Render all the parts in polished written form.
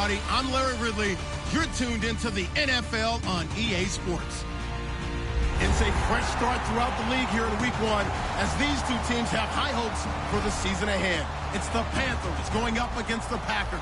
everybody. I'm Larry Ridley. You're tuned into the NFL on EA Sports. It's a fresh start throughout the league here in Week 1 as these two teams have high hopes for the season ahead. It's the Panthers going up against the Packers.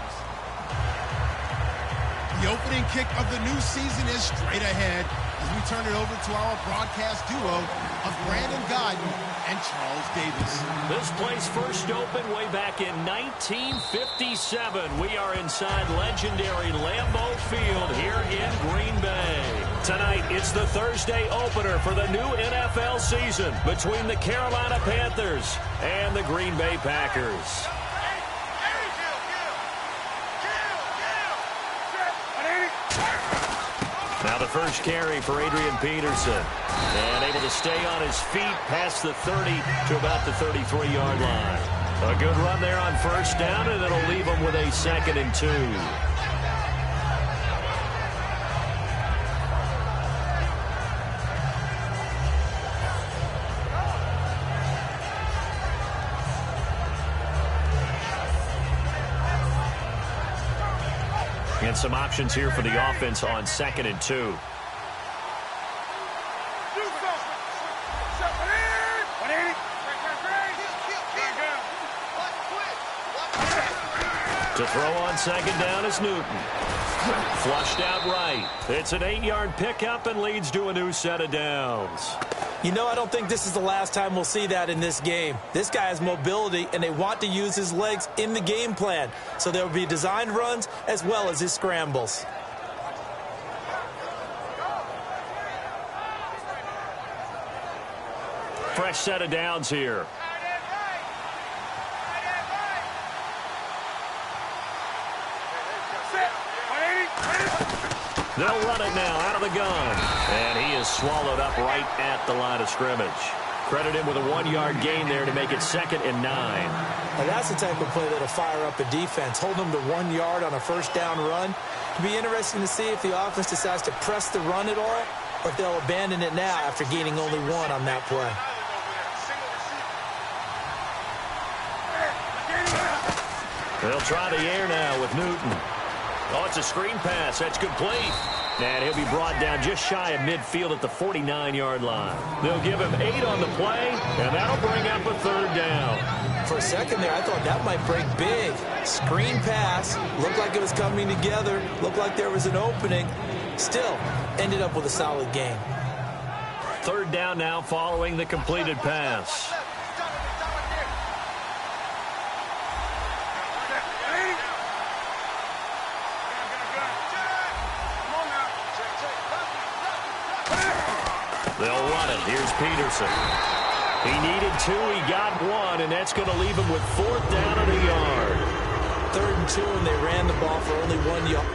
The opening kick of the new season is straight ahead as we turn it over to our broadcast duo of Brandon Guyton and Charles Davis. This place first opened way back in 1957. We are inside legendary Lambeau Field here in Green Bay. Tonight, it's the Thursday opener for the new NFL season between the Carolina Panthers and the Green Bay Packers. Now the first carry for Adrian Peterson. And able to stay on his feet past the 30 to about the 33-yard line. A good run there on first down, and it'll leave him with a 2nd and 2. And some options here for the offense on 2nd and 2. To throw on 2nd down is Newton. Flushed out right. It's an 8-yard pickup and leads to a new set of downs. You know, I don't think this is the last time we'll see that in this game. This guy has mobility, and they want to use his legs in the game plan. So there will be designed runs as well as his scrambles. Fresh set of downs here. They'll run it now out of the gun. And he is swallowed up right at the line of scrimmage. Credit him with a 1-yard gain there to make it 2nd and 9. Now that's the type of play that'll fire up a defense. Hold them to 1 yard on a first down run. It'll be interesting to see if the offense decides to press the run at all or if they'll abandon it now after gaining only 1 on that play. They'll try the air now with Newton. Oh, it's a screen pass. That's complete. And he'll be brought down just shy of midfield at the 49-yard line. They'll give him 8 on the play, and that'll bring up a 3rd down. For a second there, I thought that might break big. Screen pass. Looked like it was coming together. Looked like there was an opening. Still, ended up with a solid gain. 3rd down now following the completed pass. They'll run it. Here's Peterson. He needed 2. He got 1, and that's going to leave him with 4th down and a yard. 3rd and 2, and they ran the ball for only 1 yard.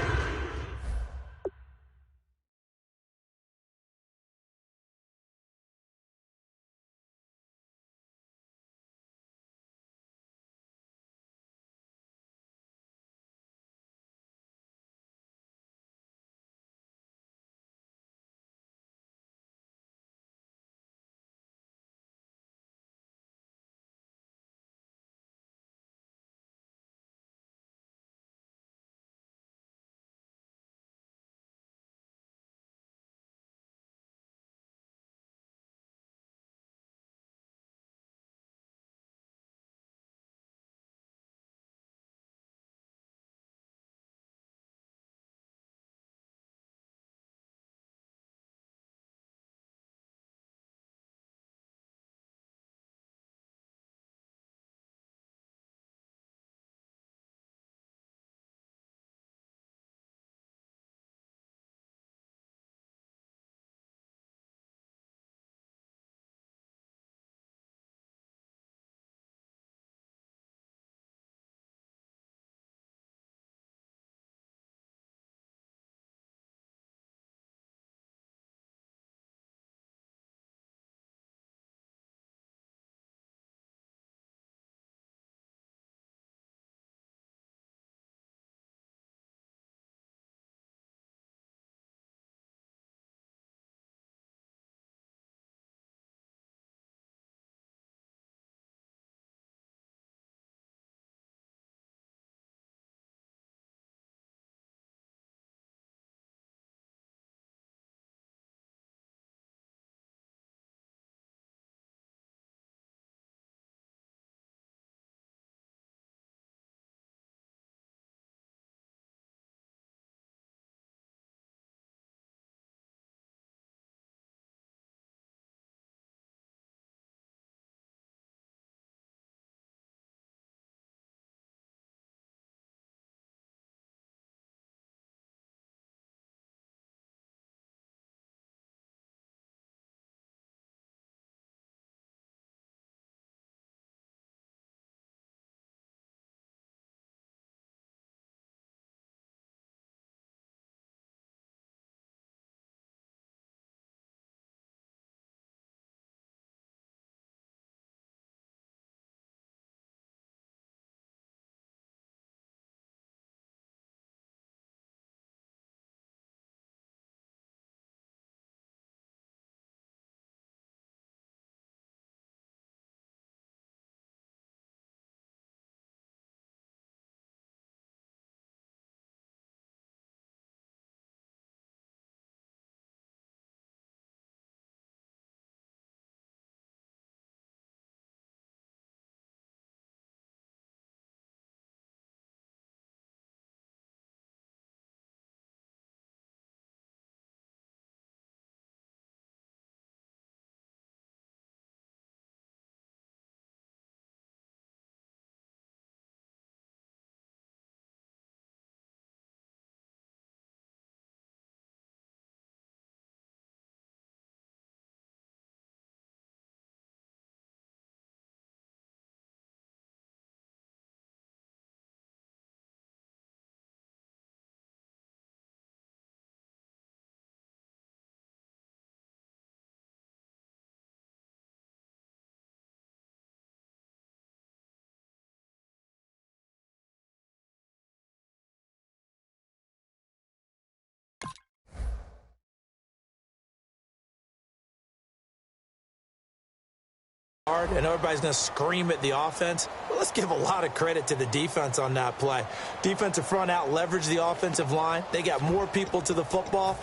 and everybody's going to scream at the offense. Well, let's give a lot of credit to the defense on that play. Defensive front out leveraged the offensive line. They got more people to the football.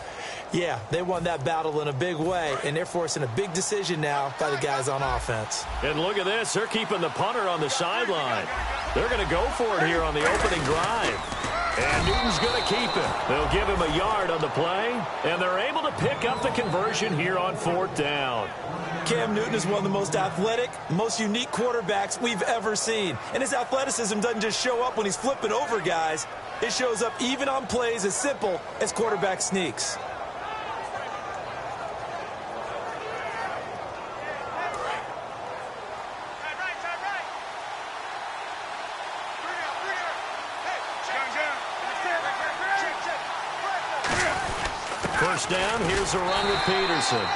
Yeah, they won that battle in a big way, and they're forcing a big decision now by the guys on offense. And look at this. They're keeping the punter on the sideline. They're going to go for it here on the opening drive. And Newton's going to keep it. They'll give him a yard on the play, and they're able to pick up the conversion here on 4th down. Cam Newton is one of the most athletic, most unique quarterbacks we've ever seen. And his athleticism doesn't just show up when he's flipping over guys. It shows up even on plays as simple as quarterback sneaks. First down, here's a run with Peterson.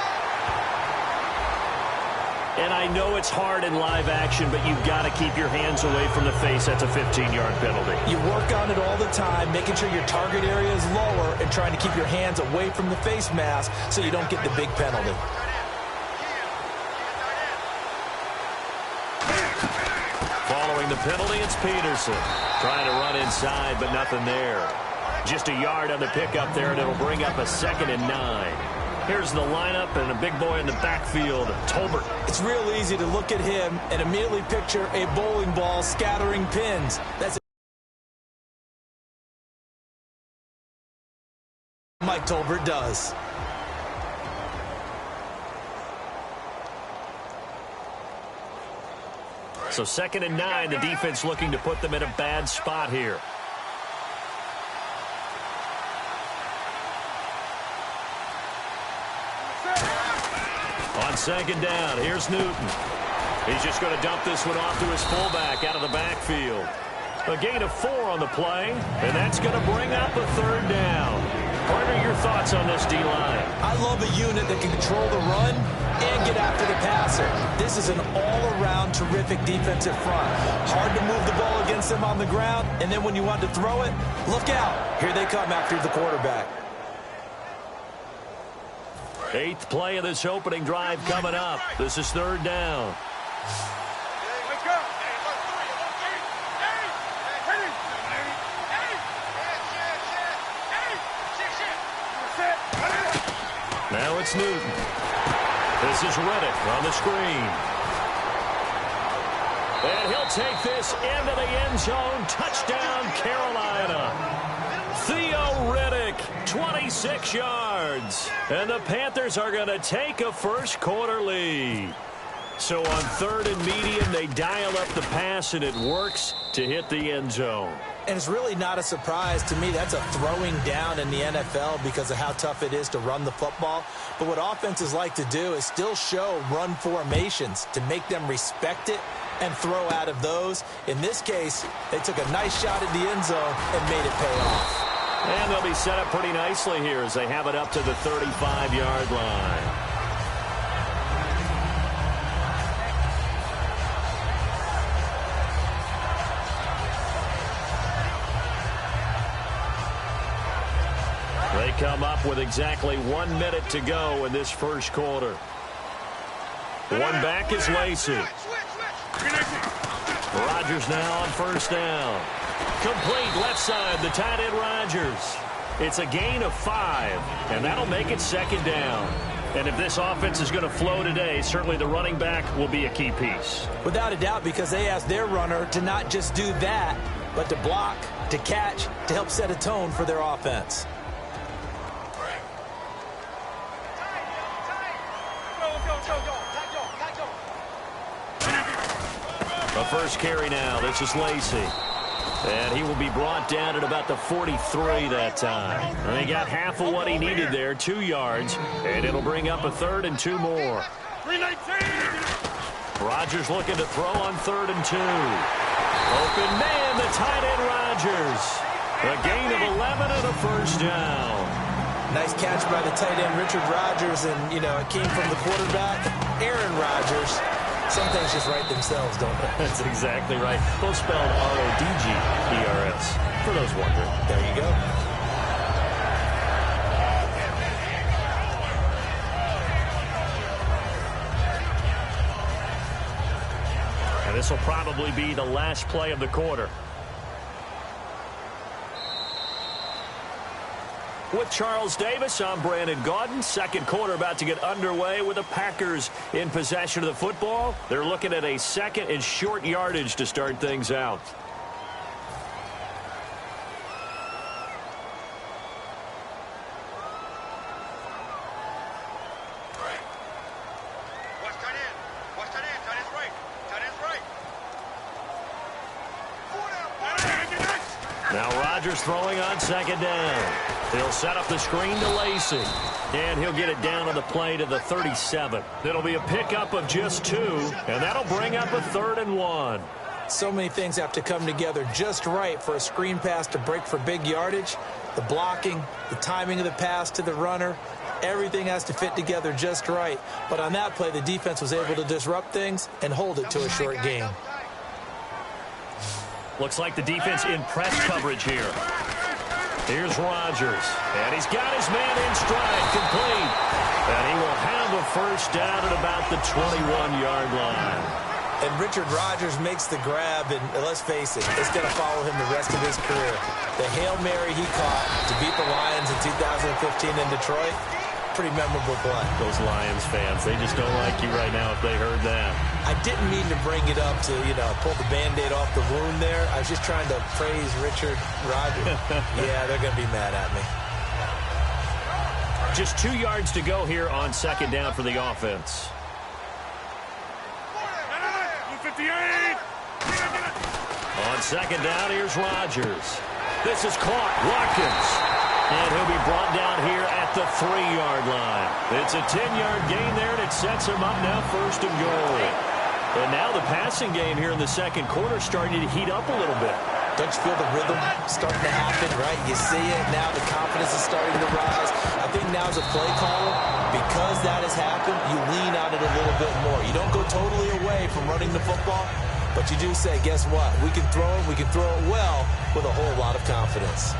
And I know it's hard in live action, but you've got to keep your hands away from the face. That's a 15-yard penalty. You work on it all the time, making sure your target area is lower and trying to keep your hands away from the face mask so you don't get the big penalty. Following the penalty, it's Peterson. Trying to run inside, but nothing there. Just a yard on the pickup there, and it'll bring up a 2nd and 9. Here's the lineup and a big boy in the backfield, Tolbert. It's real easy to look at him and immediately picture a bowling ball scattering pins. That's what Mike Tolbert does. So 2nd and 9, the defense looking to put them in a bad spot here. On 2nd down, here's Newton. He's just going to dump this one off to his fullback out of the backfield. A gain of 4 on the play, and that's going to bring up a 3rd down. What are your thoughts on this D-line? I love a unit that can control the run and get after the passer. This is an all-around terrific defensive front. Hard to move the ball against them on the ground, and then when you want to throw it, look out. Here they come after the quarterback. 8th play of this opening drive coming up. This is 3rd down. Now it's Newton. This is Reddick on the screen. And he'll take this into the end zone. Touchdown, Carolina. Theo Reddick, 26 yards. And the Panthers are going to take a first-quarter lead. So on 3rd and medium, they dial up the pass, and it works to hit the end zone. And it's really not a surprise to me. That's a throwing down in the NFL because of how tough it is to run the football. But what offenses like to do is still show run formations to make them respect it and throw out of those. In this case, they took a nice shot at the end zone and made it pay off. And they'll be set up pretty nicely here as they have it up to the 35-yard line. They come up with exactly 1 minute to go in this first quarter. One back is Lacey. Rodgers now on 1st down. Complete left side, the tight end Rodgers. It's a gain of 5, and that'll make it 2nd down. And if this offense is going to flow today, certainly the running back will be a key piece. Without a doubt, because they asked their runner to not just do that, but to block, to catch, to help set a tone for their offense. A first carry now. This is Lacey. And he will be brought down at about the 43 that time. And he got half of what he needed there, 2 yards. And it'll bring up a 3rd and 2 more. Rodgers looking to throw on 3rd and 2. Open man, the tight end Rodgers. A gain of 11 and a first down. Nice catch by the tight end Richard Rodgers, and, you know, it came from the quarterback, Aaron Rodgers. Some things just write themselves, don't they? That's exactly right. Both spelled R-O-D-G-E-R-S, for those wondering. There you go. This will probably be the last play of the quarter. With Charles Davis, I'm Brandon Gaudin. Second quarter about to get underway with the Packers in possession of the football. They're looking at a second and short yardage to start things out. Now Rodgers throwing on second down. He'll set up the screen to Lacey. And he'll get it down on the play to the 37. It'll be a pickup of just 2, and that'll bring up a 3rd and 1. So many things have to come together just right for a screen pass to break for big yardage. The blocking, the timing of the pass to the runner, everything has to fit together just right. But on that play, the defense was able to disrupt things and hold it to a short gain. Looks like the defense in press coverage here. Here's Rodgers, and he's got his man in stride, complete. And he will have a first down at about the 21-yard line. And Richard Rodgers makes the grab, and let's face it, it's going to follow him the rest of his career. The Hail Mary he caught to beat the Lions in 2015 in Detroit, pretty memorable play. Those Lions fans, they just don't like you right now if they heard that. I didn't mean to bring it up to, pull the Band-Aid off the wound there. I was just trying to praise Richard Rodgers. Yeah, they're going to be mad at me. Just 2 yards to go here on second down for the offense. 58. On second down, here's Rodgers. This is caught. Watkins. And he'll be brought down here at the 3-yard line. It's a 10-yard gain there, and it sets him up now 1st and goal. And now the passing game here in the second quarter starting to heat up a little bit. Don't you feel the rhythm starting to happen, right? You see it. Now the confidence is starting to rise. I think now as a play caller, because that has happened, you lean on it a little bit more. You don't go totally away from running the football, but you do say, guess what? We can throw it. We can throw it well with a whole lot of confidence.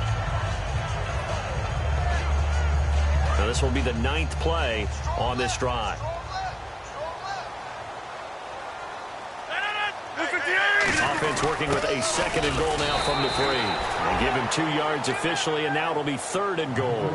Now this will be the 9th play on this drive. Offense working with a 2nd and goal now from the 3. They give him 2 yards officially, and now it'll be 3rd and goal.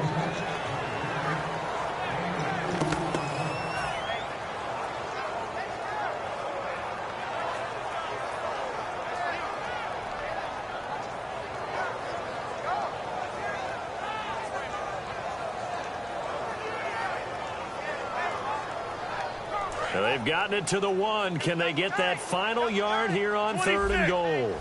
Now they've gotten it to the 1. Can they get that final yard here on 3rd and goal?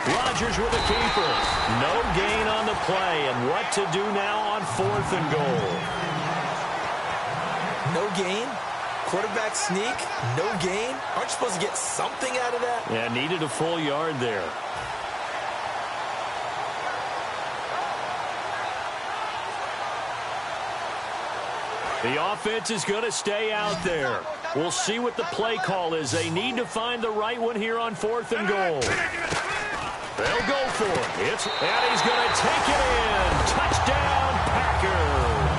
Rodgers with a keeper. No gain on the play. And what to do now on 4th and goal? No gain? Quarterback sneak? No gain? Aren't you supposed to get something out of that? Yeah, needed a full yard there. The offense is going to stay out there. We'll see what the play call is. They need to find the right one here on 4th and goal. They'll go for it. And he's going to take it in. Touchdown, Packers.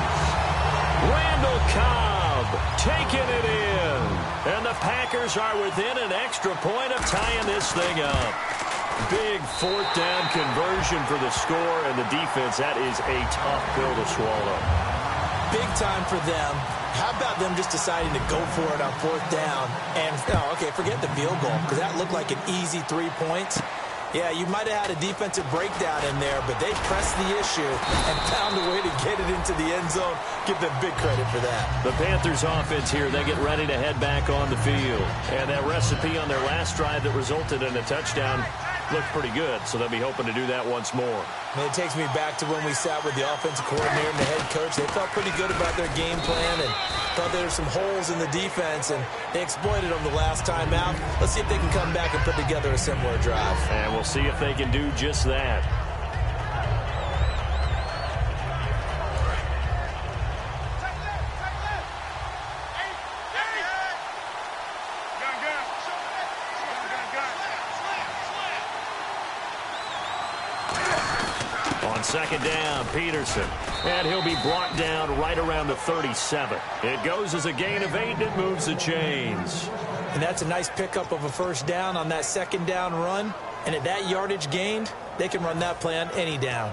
Randall Cobb taking it in. And the Packers are within an extra point of tying this thing up. Big 4th down conversion for the score, and the defense, that is a tough pill to swallow. Big time for them. How about them just deciding to go for it on 4th down? And, okay, forget the field goal, because that looked like an easy 3 points. Yeah, you might have had a defensive breakdown in there, but they pressed the issue and found a way to get it into the end zone. Give them big credit for that. The Panthers offense here, they get ready to head back on the field. And that recipe on their last drive that resulted in a touchdown looked pretty good, so they'll be hoping to do that once more. And it takes me back to when we sat with the offensive coordinator and the head coach. They felt pretty good about their game plan and thought there were some holes in the defense, and they exploited them the last time out. Let's see if they can come back and put together a similar drive. And we'll see if they can do just that. On second down, Peterson. And he'll be brought down right around the 37. It goes as a gain of 8, and it moves the chains. And that's a nice pickup of a first down on that second down run. And at that yardage gained, they can run that play on any down.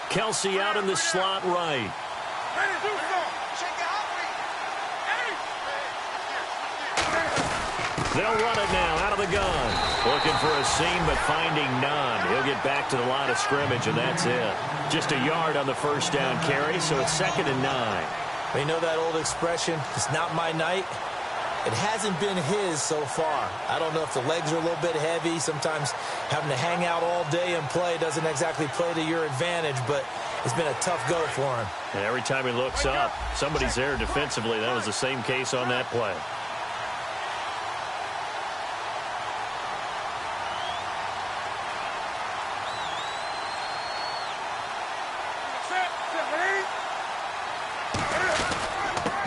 Kelsey out in the slot right. They'll run it now out of the gun. Looking for a seam, but finding none. He'll get back to the line of scrimmage, and that's it. Just a yard on the first down carry, so it's 2nd and 9. You know that old expression, it's not my night? It hasn't been his so far. I don't know if the legs are a little bit heavy. Sometimes having to hang out all day and play doesn't exactly play to your advantage, but it's been a tough go for him. And every time he looks up, somebody's there defensively. That was the same case on that play.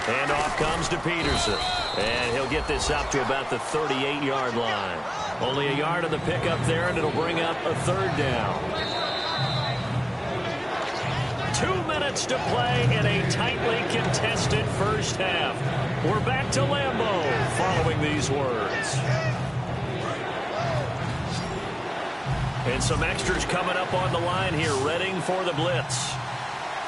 Handoff comes to Peterson. And he'll get this up to about the 38-yard line. Only a yard on the pickup there, and it'll bring up a 3rd down. 2 minutes to play in a tightly contested first half. We're back to Lambeau following these words. And some extras coming up on the line here, readying for the blitz.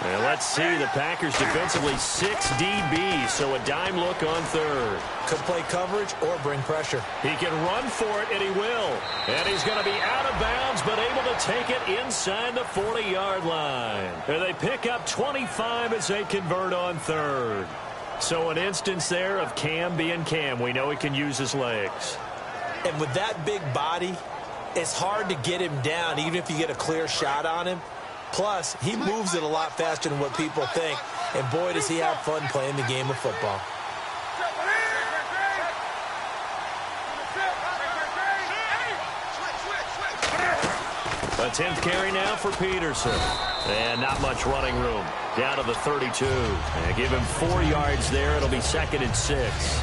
And let's see, the Packers defensively 6 DBs, so a dime look on 3rd. Could play coverage or bring pressure. He can run for it, and he will. And he's going to be out of bounds, but able to take it inside the 40-yard line. And they pick up 25 as they convert on 3rd. So an instance there of Cam being Cam. We know he can use his legs. And with that big body, it's hard to get him down, even if you get a clear shot on him. Plus, he moves it a lot faster than what people think. And boy, does he have fun playing the game of football. A 10th carry now for Peterson. And not much running room. Down to the 32. And give him 4 yards there. It'll be 2nd and 6.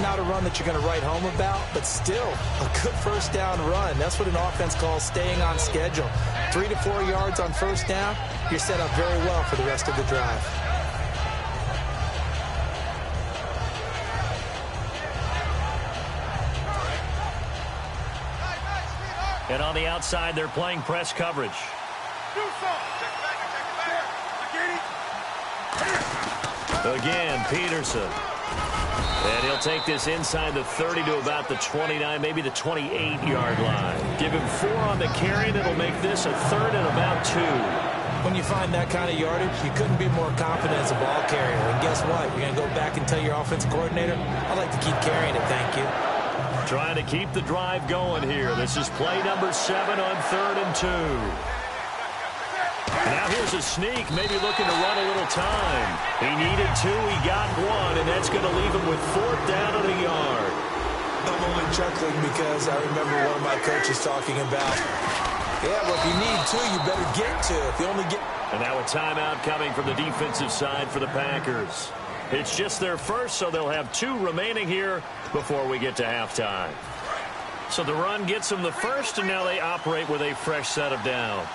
Not a run that you're going to write home about, but still a good first down run. That's what an offense calls staying on schedule. 3 to 4 yards on first down, you're set up very well for the rest of the drive. And on the outside, they're playing press coverage. Again, Peterson. And he'll take this inside the 30 to about the 29, maybe the 28-yard line. Give him 4 on the carry, and it'll make this a 3rd and about 2. When you find that kind of yardage, you couldn't be more confident as a ball carrier. And guess what? You're going to go back and tell your offensive coordinator, I'd like to keep carrying it, thank you. Trying to keep the drive going here. This is play number 7 on 3rd and 2. Now here's a sneak, maybe looking to run a little time. He needed 2, he got 1, and that's going to leave him with 4th down and a yard. I'm only chuckling because I remember one of my coaches talking about, yeah, well, if you need 2, you better get 2. If you only get... And now a timeout coming from the defensive side for the Packers. It's just their first, so they'll have 2 remaining here before we get to halftime. So the run gets them the first, and now they operate with a fresh set of downs.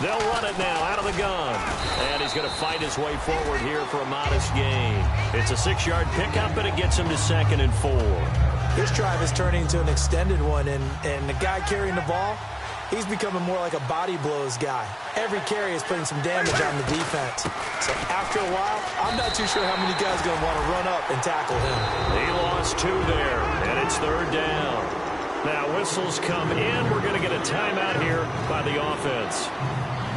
They'll run it now out of the gun. And he's going to fight his way forward here for a modest gain. It's a 6-yard pickup, and it gets him to 2nd and 4. This drive is turning into an extended one, and the guy carrying the ball, he's becoming more like a body blows guy. Every carry is putting some damage on the defense. So after a while, I'm not too sure how many guys are going to want to run up and tackle him. He lost 2 there, and it's 3rd down. Now whistles come in. We're going to get a timeout here by the offense.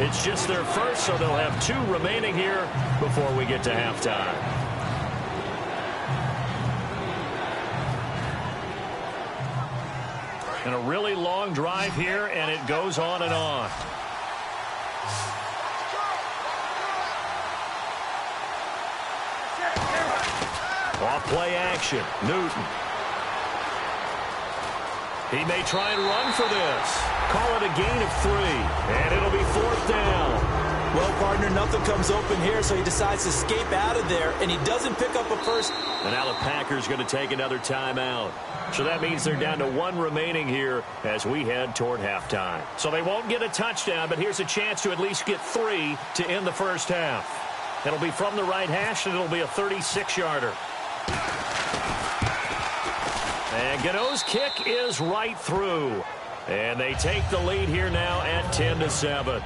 It's just their first, so they'll have 2 remaining here before we get to halftime. And a really long drive here, and it goes on and on. Off play action, Newton. He may try and run for this. Call it a gain of 3, and it'll be 4th down. Well, partner, nothing comes open here, so he decides to escape out of there, and he doesn't pick up a first. And now the Packers going to take another timeout. So that means they're down to 1 remaining here as we head toward halftime. So they won't get a touchdown, but here's a chance to at least get 3 to end the first half. It'll be from the right hash, and it'll be a 36-yarder. And Gano's kick is right through. And they take the lead here now at 10-7.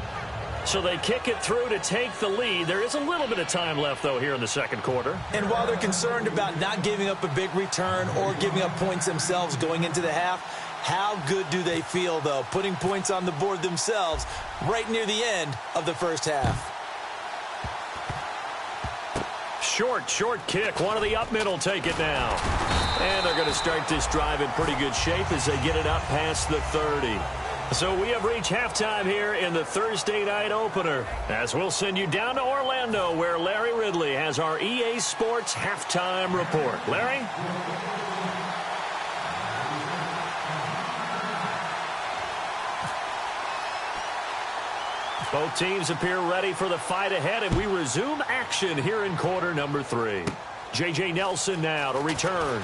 So they kick it through to take the lead. There is a little bit of time left, though, here in the second quarter. And while they're concerned about not giving up a big return or giving up points themselves going into the half, how good do they feel, though, putting points on the board themselves right near the end of the first half? Short kick. One of the up middle take it now. And they're going to start this drive in pretty good shape as they get it up past the 30. So we have reached halftime here in the Thursday night opener, as we'll send you down to Orlando, where Larry Ridley has our EA Sports halftime report. Larry? Both teams appear ready for the fight ahead, and we resume action here in quarter number 3. J.J. Nelson now to return.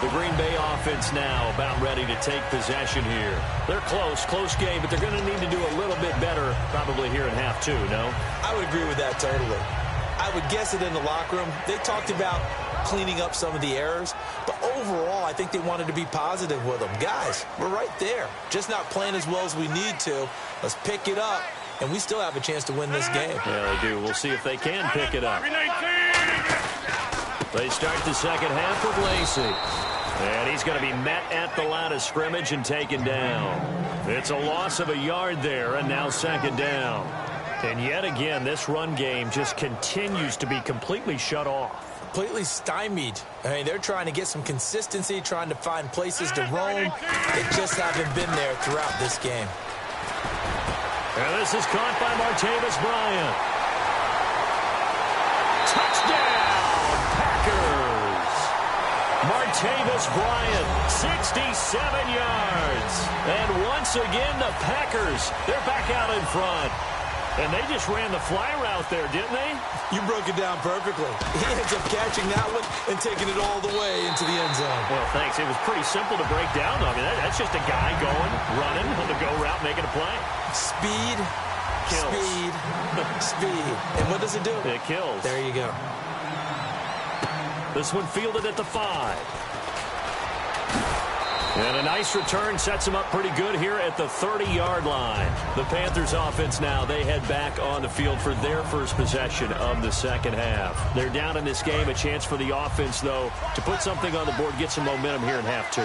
The Green Bay offense now about ready to take possession here. They're close game, but they're going to need to do a little bit better probably here in half 2, no? I would agree with that totally. I would guess it in the locker room. They talked about cleaning up some of the errors, but overall, I think they wanted to be positive with them. Guys, we're right there. Just not playing as well as we need to. Let's pick it up, and we still have a chance to win this game. Yeah, they do. We'll see if they can pick it up. They start the second half with Lacey. And he's going to be met at the line of scrimmage and taken down. It's a loss of a yard there, and now second down. And yet again, this run game just continues to be completely shut off. Completely stymied. I mean, they're trying to get some consistency, trying to find places to roam. They just haven't been there throughout this game. And this is caught by Martavis Bryant. Touchdown, Packers! Martavis Bryant, 67 yards. And once again, the Packers, they're back out in front. And they just ran the fly route there, didn't they? You broke it down perfectly. He ends up catching that one and taking it all the way into the end zone. Well, thanks. It was pretty simple to break down. I mean, that's just a guy going, running on the go route, making a play. Speed, kills. Speed. And what does it do? It kills. There you go. This one fielded at the 5. And a nice return sets him up pretty good here at the 30-yard line. The Panthers offense now, they head back on the field for their first possession of the second half. They're down in this game. A chance for the offense, though, to put something on the board, get some momentum here in half 2.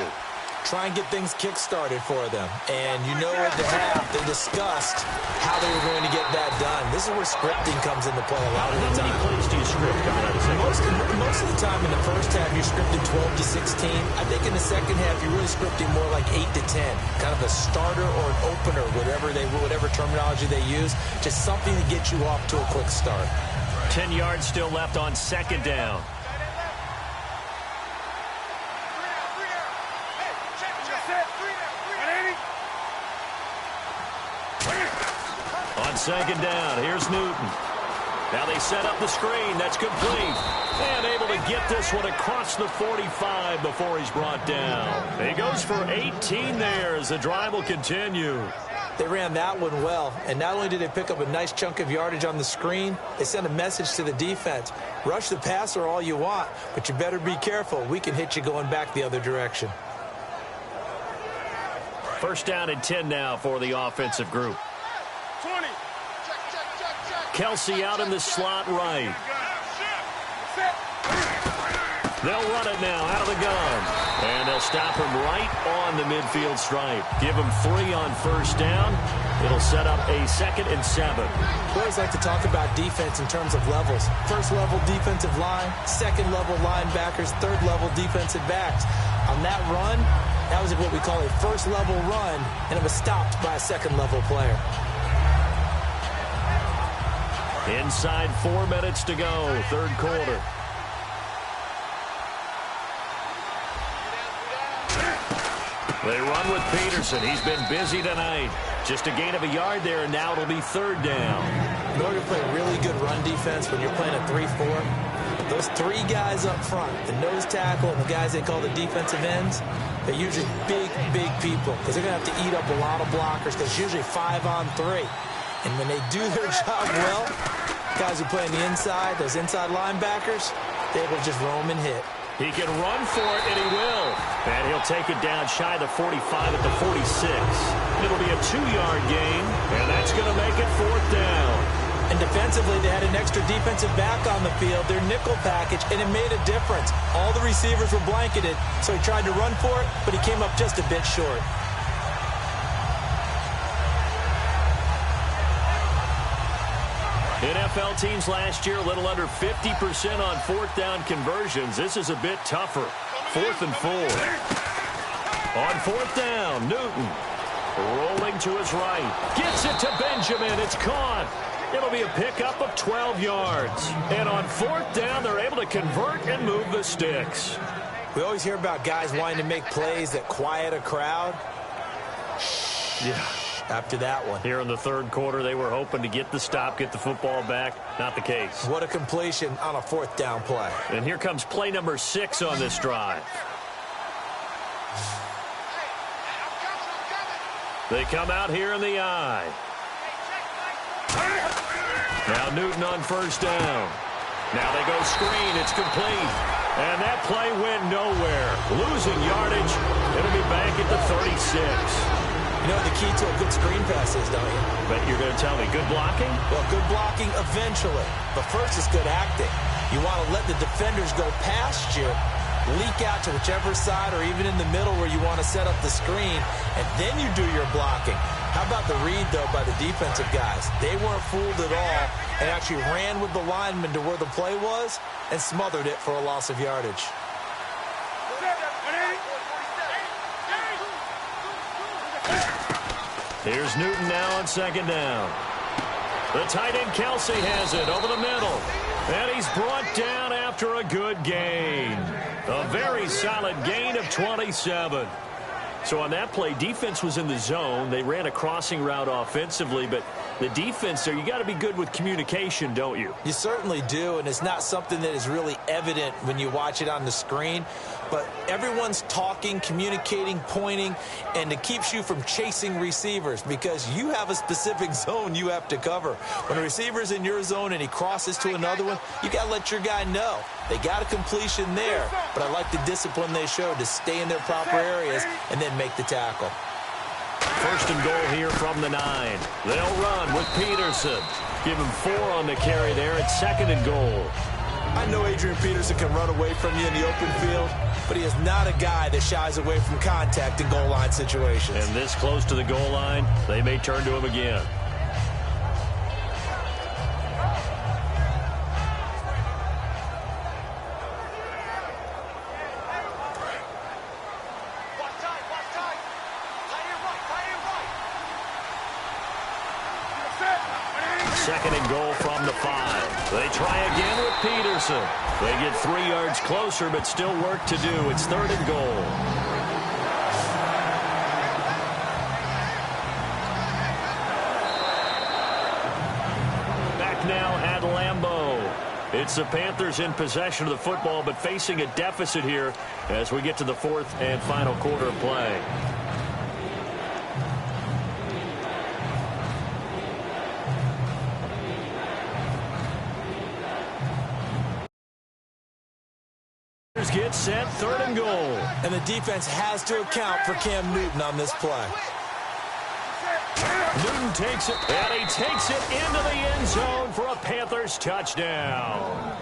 Try and get things kick-started for them. And you know at the half, they discussed how they were going to get that done. This is where scripting comes into play a lot of the time. How many plays do you script coming out of the second? Most of the time in the first half, you're scripting 12 to 16. I think in the second half, you're really scripting more like 8 to 10. Kind of a starter or an opener, whatever terminology they use. Just something to get you off to a quick start. 10 yards still left on second down. On second down, here's Newton. Now they set up the screen. That's complete. And able to get this one across the 45 before he's brought down. He goes for 18 there as the drive will continue. They ran that one well, and not only did they pick up a nice chunk of yardage on the screen, they sent a message to the defense. Rush the passer all you want, but you better be careful. We can hit you going back the other direction. First down and 10 now for the offensive group. 20. Kelsey out in the slot right. They'll run it now out of the gun. And they'll stop him right on the midfield stripe. Give him 3 on first down. It'll set up a 2nd and 7. We always like to talk about defense in terms of levels. First level defensive line, second level linebackers, third level defensive backs. On that run, that was what we call a first level run, and it was stopped by a second level player. Inside 4 minutes to go, third quarter. They run with Peterson. He's been busy tonight. Just a gain of a yard there, and now it'll be third down. In order to play really good run defense when you're playing a 3-4, those three guys up front, the nose tackle and the guys they call the defensive ends, they're usually big, big people because they're going to have to eat up a lot of blockers because it's usually 5-on-3. And when they do their job well, guys who play on the inside, those inside linebackers, they're able to just roam and hit. He can run for it, and he will. And he'll take it down shy of the 45 at the 46. It'll be a 2-yard gain, and that's going to make it fourth down. And defensively, they had an extra defensive back on the field, their nickel package, and it made a difference. All the receivers were blanketed, so he tried to run for it, but he came up just a bit short. NFL teams last year, a little under 50% on fourth down conversions. This is a bit tougher. 4th and 4. On fourth down, Newton rolling to his right. Gets it to Benjamin. It's caught. It'll be a pickup of 12 yards. And on fourth down, they're able to convert and move the sticks. We always hear about guys wanting to make plays that quiet a crowd. Yeah. After that one. Here in the third quarter, they were hoping to get the stop, get the football back. Not the case. What a completion on a fourth down play. And here comes play number 6 on this drive. They come out here in the eye. Now Newton on first down. Now they go screen. It's complete. And that play went nowhere. Losing yardage. It'll be back at the 36. You know what the key to a good screen pass is, don't you? But you're going to tell me, good blocking? Well, good blocking eventually. But first is good acting. You want to let the defenders go past you, leak out to whichever side or even in the middle where you want to set up the screen, and then you do your blocking. How about the read, though, by the defensive guys? They weren't fooled at all and actually ran with the lineman to where the play was and smothered it for a loss of yardage. Here's Newton now on second down. The tight end Kelsey has it over the middle. And he's brought down after a good gain. A very solid gain of 27. So on that play, defense was in the zone. They ran a crossing route offensively, but the defense there, you got to be good with communication, don't you? You certainly do, and it's not something that is really evident when you watch it on the screen. But everyone's talking, communicating, pointing, and it keeps you from chasing receivers because you have a specific zone you have to cover. When a receiver's in your zone and he crosses to another one, you got to let your guy know. They got a completion there, but I like the discipline they showed to stay in their proper areas and then make the tackle. First and goal here from the 9. They'll run with Peterson. Give him 4 on the carry there. It's second and goal. I know Adrian Peterson can run away from you in the open field, but he is not a guy that shies away from contact in goal line situations. And this close to the goal line, they may turn to him again. Second and goal from the 5. They try again with Peterson. They get 3 yards closer, but still work to do. It's third and goal. Back now at Lambeau. It's the Panthers in possession of the football, but facing a deficit here as we get to the fourth and final quarter of play. Gets set, third and goal. And the defense has to account for Cam Newton on this play. Newton takes it, and he takes it into the end zone for a Panthers touchdown.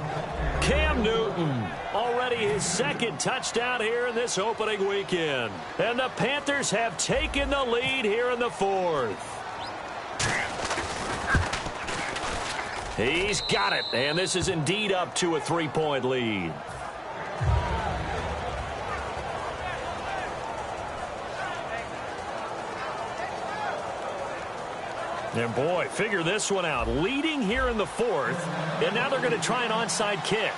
Cam Newton, already his second touchdown here in this opening weekend. And the Panthers have taken the lead here in the fourth. He's got it, and this is indeed up to a 3-point lead. And boy, figure this one out. Leading here in the fourth, and now they're going to try an onside kick.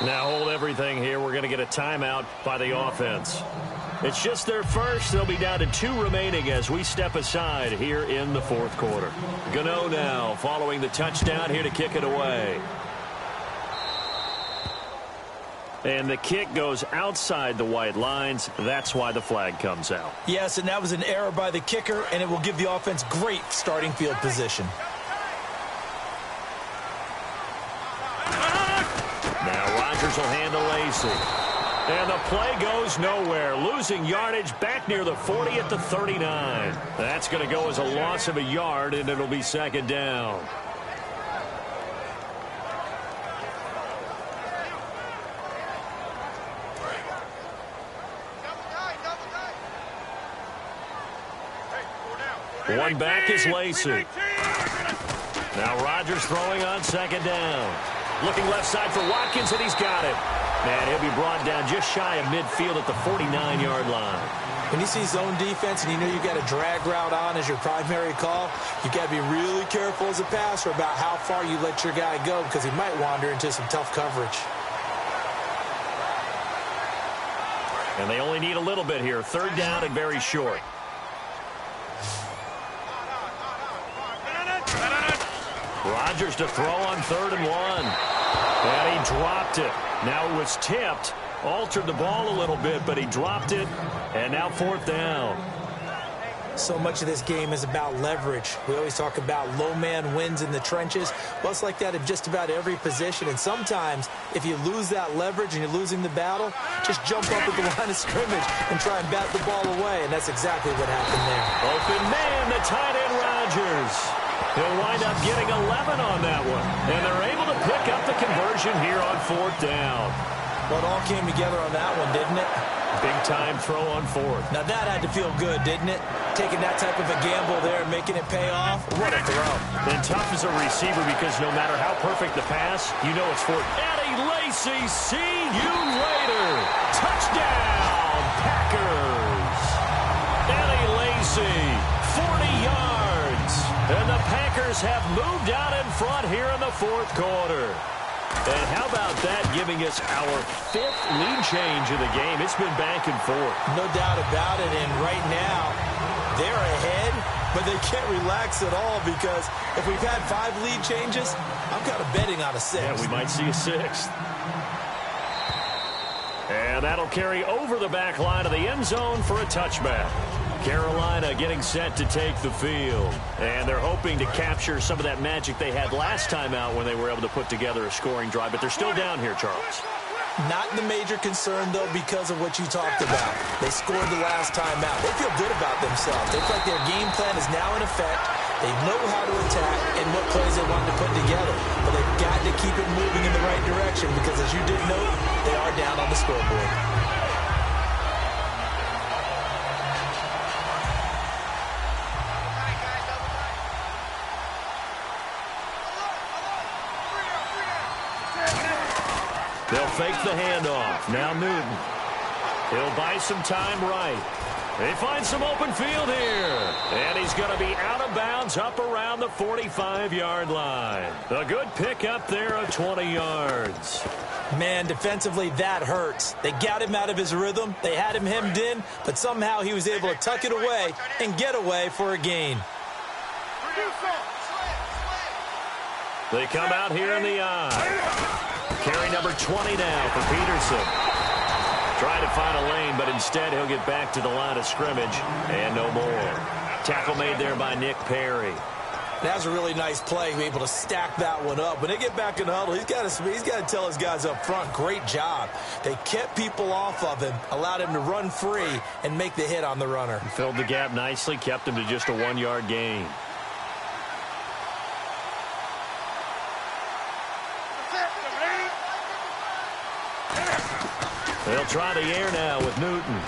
Now hold everything here. We're going to get a timeout by the offense. It's just their first. They'll be down to 2 remaining as we step aside here in the fourth quarter. Gano now following the touchdown here to kick it away. And the kick goes outside the white lines. That's why the flag comes out. Yes, and that was an error by the kicker, and it will give the offense great starting field position. Now Rodgers will handle Lacey. And the play goes nowhere. Losing yardage back near the 40 at the 39. That's going to go as a loss of a yard, and it'll be second down. One back is Lacey. Now Rodgers throwing on second down. Looking left side for Watkins, and he's got it. Man, he'll be brought down just shy of midfield at the 49-yard line. When you see zone defense and you know you've got a drag route on as your primary call, you've got to be really careful as a passer about how far you let your guy go because he might wander into some tough coverage. And they only need a little bit here. Third down and very short. Rodgers to throw on 3rd and 1. And he dropped it. Now it was tipped. Altered the ball a little bit, but he dropped it. And now 4th down. So much of this game is about leverage. We always talk about low man wins in the trenches. Well, it's like that in just about every position. And sometimes, if you lose that leverage and you're losing the battle, just jump up at the line of scrimmage and try and bat the ball away. And that's exactly what happened there. Open man, the tight end Rodgers. He'll wind up getting 11 on that one. And they're able to pick up the conversion here on 4th down. Well, it all came together on that one, didn't it? Big-time throw on 4th. Now, that had to feel good, didn't it? Taking that type of a gamble there and making it pay off. What a throw. And tough as a receiver because no matter how perfect the pass, you know it's for Eddie Lacy. See you later. Touchdown, Packers. Eddie Lacy, 40 yards. And the Packers have moved out in front here in the 4th quarter. And how about that giving us our 5th lead change of the game? It's been back and forth. No doubt about it. And right now, they're ahead, but they can't relax at all because if we've had 5 lead changes, I'm kind of betting on a 6th. Yeah, we might see a 6th. And that'll carry over the back line of the end zone for a touchback. Carolina getting set to take the field. And they're hoping to capture some of that magic they had last time out when they were able to put together a scoring drive. But they're still down here, Charles. Not the major concern, though, because of what you talked about. They scored the last time out. They feel good about themselves. They feel like their game plan is now in effect. They know how to attack and what plays they want to put together. But they've got to keep it moving in the right direction because, as you did note, they are down on the scoreboard. They'll fake the handoff. Now Newton. He'll buy some time right. They find some open field here. And he's going to be out of bounds up around the 45-yard line. A good pickup there of 20 yards. Man, defensively, that hurts. They got him out of his rhythm. They had him hemmed in, but somehow he was able to tuck it away and get away for a gain. They come out here in the eye. Carry number 20 now for Peterson. Trying to find a lane, but instead he'll get back to the line of scrimmage and no more. Tackle made there by Nick Perry. That's a really nice play, able to stack that one up. When they get back in the huddle, he's got to tell his guys up front, great job. They kept people off of him, allowed him to run free and make the hit on the runner. Filled the gap nicely, kept him to just a 1-yard gain. They'll try the air now with Newton.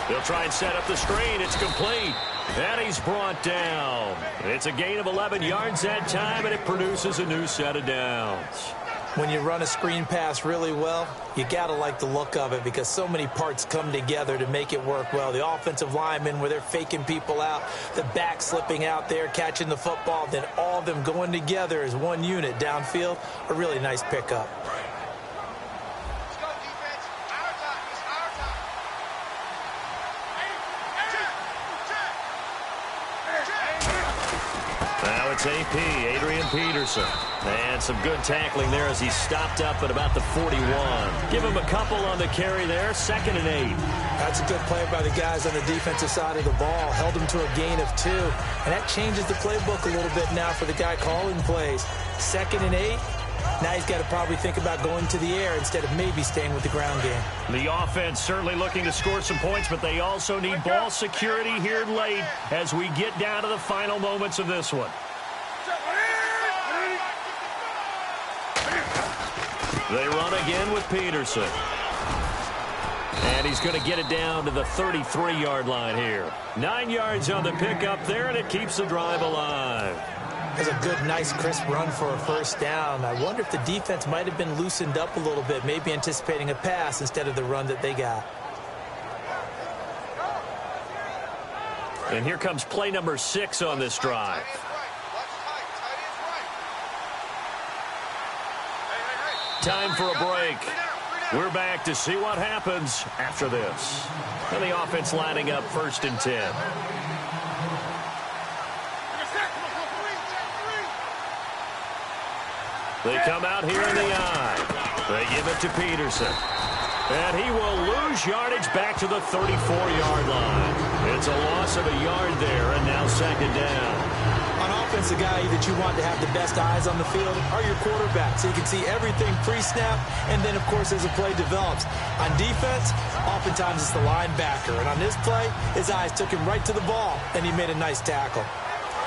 They'll try and set up the screen. It's complete. And he's brought down. It's a gain of 11 yards that time, and it produces a new set of downs. When you run a screen pass really well, you got to like the look of it because so many parts come together to make it work well. The offensive linemen where they're faking people out, the back slipping out there, catching the football, then all of them going together as one unit downfield, a really nice pickup. Now it's AP, Adrian Peterson. And some good tackling there as he stopped up at about the 41. Give him a couple on the carry there, 2nd and 8. That's a good play by the guys on the defensive side of the ball. Held him to a gain of 2. And that changes the playbook a little bit now for the guy calling plays. 2nd and 8. Now he's got to probably think about going to the air instead of maybe staying with the ground game. The offense certainly looking to score some points, but they also need ball security here late as we get down to the final moments of this one. They run again with Peterson. And he's going to get it down to the 33-yard line here. 9 yards on the pickup there, and it keeps the drive alive. That's a good, nice, crisp run for a first down. I wonder if the defense might have been loosened up a little bit, maybe anticipating a pass instead of the run that they got. And here comes play number 6 on this drive. Time for a break. We're back to see what happens after this. And the offense lining up 1st and 10. They come out here in the eye. They give it to Peterson. And he will lose yardage back to the 34-yard line. It's a loss of a yard there, and now 2nd down. On offense, the guy that you want to have the best eyes on the field are your quarterback, so you can see everything pre-snap, and then, of course, as the play develops. On defense, oftentimes it's the linebacker, and on this play, his eyes took him right to the ball, and he made a nice tackle.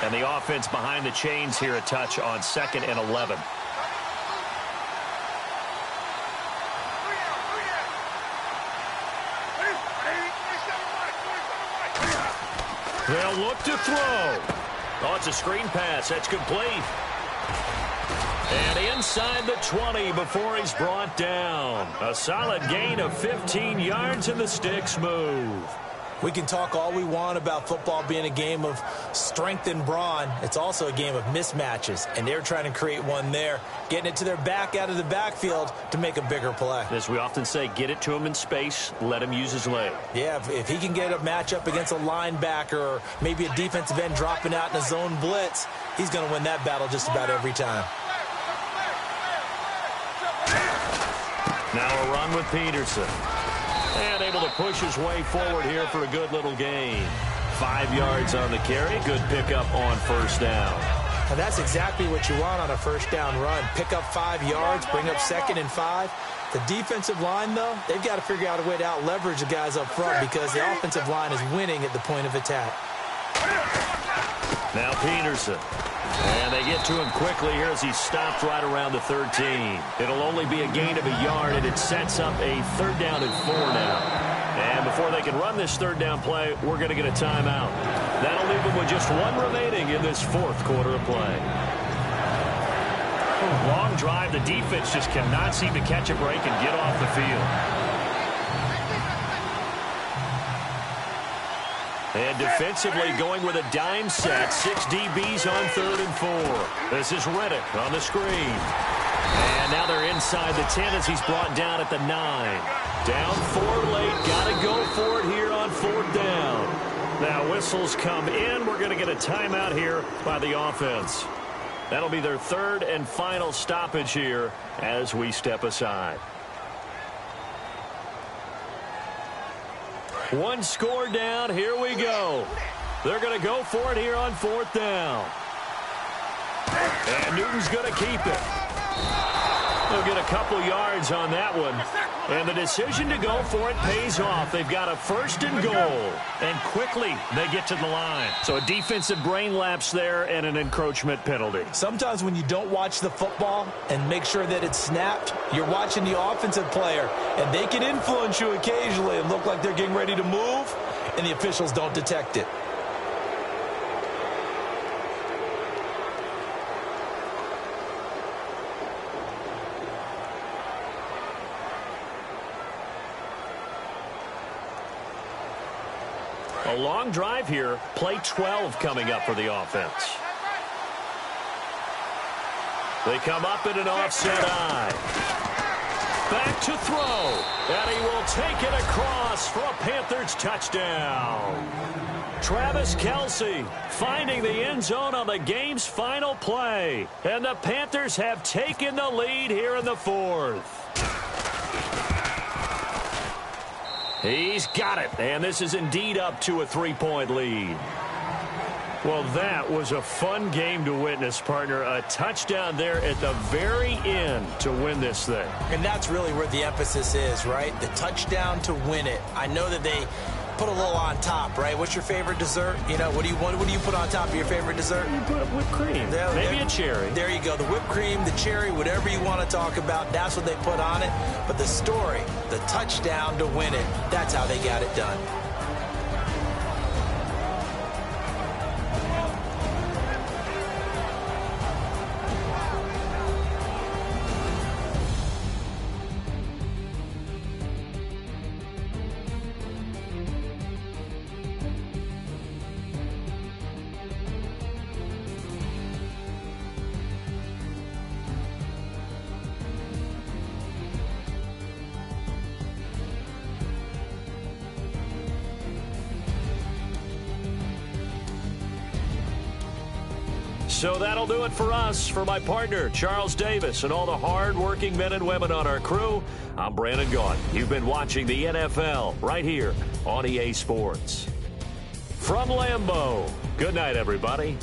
And the offense behind the chains here a touch on 2nd and 11. They'll look to throw. Oh, it's a screen pass. That's complete. And inside the 20 before he's brought down. A solid gain of 15 yards, and the sticks move. We can talk all we want about football being a game of strength and brawn. It's also a game of mismatches, and they're trying to create one there, getting it to their back out of the backfield to make a bigger play. As we often say, get it to him in space, let him use his leg. Yeah, if he can get a matchup against a linebacker or maybe a defensive end dropping out in a zone blitz, he's going to win that battle just about every time. Now a run with Peterson. And able to push his way forward here for a good little gain. 5 yards on the carry. Good pickup on 1st down. And that's exactly what you want on a 1st down run. Pick up 5 yards, bring up 2nd and 5. The defensive line, though, they've got to figure out a way to out-leverage the guys up front because the offensive line is winning at the point of attack. Now Peterson. And they get to him quickly here as he stopped right around the 13. It'll only be a gain of a yard, and it sets up a 3rd down and 4 now. And before they can run this 3rd down play, we're going to get a timeout. That'll leave them with just 1 remaining in this 4th quarter of play. Long drive. The defense just cannot seem to catch a break and get off the field. And defensively going with a dime set. 6 DBs on 3rd and 4. This is Reddick on the screen. And now they're inside the 10 as he's brought down at the 9. Down 4 late. Got to go for it here on 4th down. Now whistles come in. We're going to get a timeout here by the offense. That'll be their 3rd and final stoppage here as we step aside. 1 score down. Here we go. They're going to go for it here on 4th down. And Newton's going to keep it. They'll get a couple yards on that one. And the decision to go for it pays off. They've got a 1st and goal. And quickly they get to the line. So a defensive brain lapse there and an encroachment penalty. Sometimes when you don't watch the football and make sure that it's snapped, you're watching the offensive player, and they can influence you occasionally and look like they're getting ready to move, and the officials don't detect it. A long drive here. Play 12 coming up for the offense. They come up in an offset eye. back to throw. And he will take it across for a Panthers touchdown. Travis Kelce finding the end zone on the game's final play. And the Panthers have taken the lead here in the fourth. He's got it. And this is indeed up to a 3-point lead. Well, that was a fun game to witness, partner. A touchdown there at the very end to win this thing. And that's really where the emphasis is, right? The touchdown to win it. I know that they put a little on top, right? What's your favorite dessert? You know, what do you put on top of your favorite dessert? You put whipped cream. Maybe a cherry. There you go. The whipped cream, the cherry, whatever you want to talk about, that's what they put on it. But the story, the touchdown to win it, that's how they got it done. So that'll do it for us. For my partner, Charles Davis, and all the hard-working men and women on our crew, I'm Brandon Gaudin. You've been watching the NFL right here on EA Sports. From Lambeau, good night, everybody.